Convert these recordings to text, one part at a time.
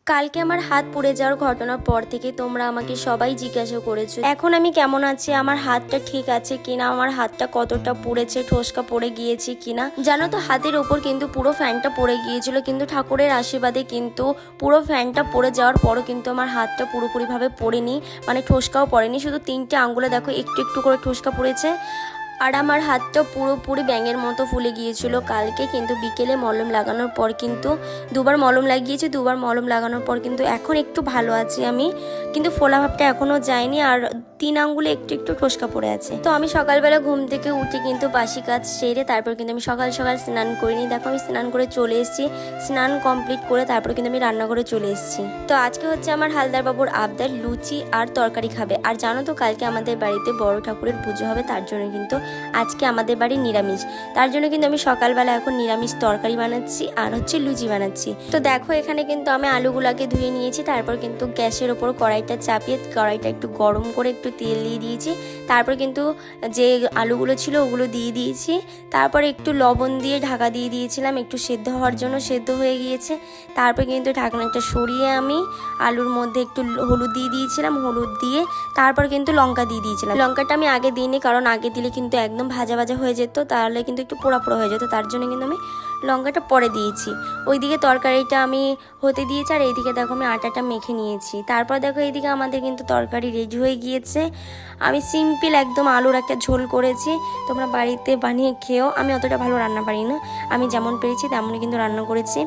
কালকে আমার হাত পুড়ে যাওয়ার ঘটনার পর থেকে তোমরা আমাকে সবাই জিজ্ঞাসা করেছো এখন আমি কেমন আছি, আমার হাতটা ঠিক আছে কিনা, আমার হাতটা কতটা পুড়েছে, ঠোসকা পড়ে গিয়েছে কিনা। জানো তো হাতের ওপর কিন্তু পুরো ফ্যানটা পড়ে গিয়েছিল, কিন্তু ঠাকুরের আশীর্বাদে কিন্তু পুরো ফ্যানটা পড়ে যাওয়ার পরও কিন্তু আমার হাতটা পুরোপুরিভাবে পড়েনি, মানে ঠোসকাও পড়েনি। শুধু 3টে আঙ্গুলে দেখো একটু একটু করে ঠোসকা পড়েছে। আর আমার হাতটা পুরোপুরি ব্যাঙের মতো ফুলে গিয়েছিল কালকে, কিন্তু বিকেলে মলম লাগানোর পর কিন্তু 2বার মলম লাগিয়েছি। 2বার মলম লাগানোর পর কিন্তু এখন একটু ভালো আছি আমি, কিন্তু ফোলা ভাবটা এখনও যায়নি, আর 3 আঙ্গুলে একটু একটু ঠোসকা পড়ে আছে। তো আমি সকালবেলা ঘুম থেকে উঠে কিন্তু বাসি কাজ সেরে তারপর কিন্তু আমি সকাল সকাল স্নান করিনি। দেখো আমি স্নান করে চলে এসেছি, স্নান কমপ্লিট করে তারপর কিন্তু আমি রান্নাঘরে চলে এসেছি। তো আজকে হচ্ছে আমার হালদার বাবুর আবদার লুচি আর তরকারি খাবে। আর জানো তো কালকে আমাদের বাড়িতে বড় ঠাকুরের পুজো হবে, তার জন্য কিন্তু আজকে আমাদের বাড়ি নিরামিষ। তার জন্য কিন্তু আমি সকালবেলা এখন নিরামিষ তরকারি বানাচ্ছি আর হচ্ছে লুচি বানাচ্ছি। তো দেখো এখানে কিন্তু আমি আলুগুলাকে ধুয়ে নিয়েছি, তারপর কিন্তু গ্যাসের ওপর কড়াইটা চাপিয়ে কড়াইটা একটু গরম করে একটু তেল দিয়ে দিয়েছি। তারপর কিন্তু যে আলুগুলো ছিল ওগুলো দিয়ে দিয়েছি, তারপর একটু লবণ দিয়ে ঢাকা দিয়ে দিয়েছিলাম একটু সেদ্ধ হওয়ার জন্য, সেদ্ধ হয়ে গিয়েছে। তারপর কিন্তু ঢাকনাটা সরিয়ে আমি আলুর মধ্যে একটু হলুদ দিয়ে দিয়েছিলাম, হলুদ দিয়ে তারপর কিন্তু লঙ্কা দিয়ে দিয়েছিলাম। লঙ্কাটা আমি আগে দিইনি, কারণ আগে দিলে কিন্তু একদম ভাজা ভাজা হয়ে যেত, তাহলে কিন্তু একটু পোড়া পোড়া হয়ে যেত, তার জন্য কিন্তু আমি লঙ্কাটা পরে দিয়েছি। ওইদিকে তরকারিটা আমি হতে দিয়েছি, আর এইদিকে দেখো আমি আটাটা মেখে নিয়েছি। তারপর দেখো এইদিকে আমাদের কিন্তু তরকারি রেডি হয়ে গিয়েছে। আমি সিম্পল একদম আলুর একটা ঝোল করেছি, তোমরা বাড়িতে বানিয়ে খেও। আমি অতটা ভালো রান্না পারি না, আমি যেমন পেরেছি তেমনই কিন্তু রান্না করেছি।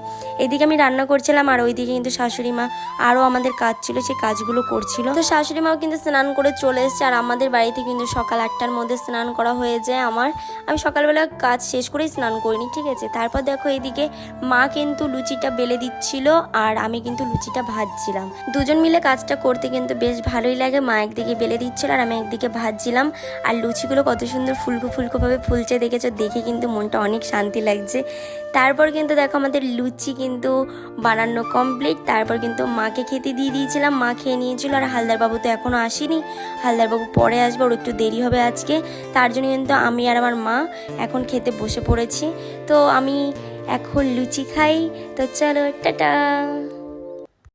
এইদিকে আমি রান্না করছিলাম, আর ওইদিকে কিন্তু শাশুড়ি মা আরও আমাদের কাজ ছিল, সেই কাজগুলো করছিল। তো শাশুড়ি মাও কিন্তু স্নান করে চলে এসেছে, আর আমাদের বাড়িতে কিন্তু সকাল 8টার মধ্যে স্নান করা হয়ে যায় আমার। আমি সকালবেলা কাজ শেষ করেই স্নান করিনি, ঠিক আছে। তারপর দেখো এইদিকে মা কিন্তু লুচিটা বেলে দিচ্ছিল, আর আমি কিন্তু লুচিটা ভাজছিলাম। দুজন মিলে কাজটা করতে কিন্তু বেশ ভালোই লাগে। মা একদিকে বেলে দিচ্ছিল আর আমি একদিকে ভাজছিলাম। আর লুচিগুলো কত সুন্দর ফুলকো ফুলকোভাবে ফুলছে দেখেছো, দেখে কিন্তু মনটা অনেক শান্তি লাগছে। তারপর কিন্তু দেখো আমাদের লুচি কিন্তু বানানো কমপ্লিট। তারপর কিন্তু মাকে খেতে দিয়ে দিয়েছিলাম, মা খেয়ে নিয়েছিল। আর হালদার বাবু তো এখনও আসেনি, হালদার বাবু পরে আসবে, ওর একটু দেরি হবে আজকে। তার জন্য কিন্তু আমি আর আমার মা এখন খেতে বসে পড়েছি। তো আমি এখন লুচি খাই। তো চলো টাটা।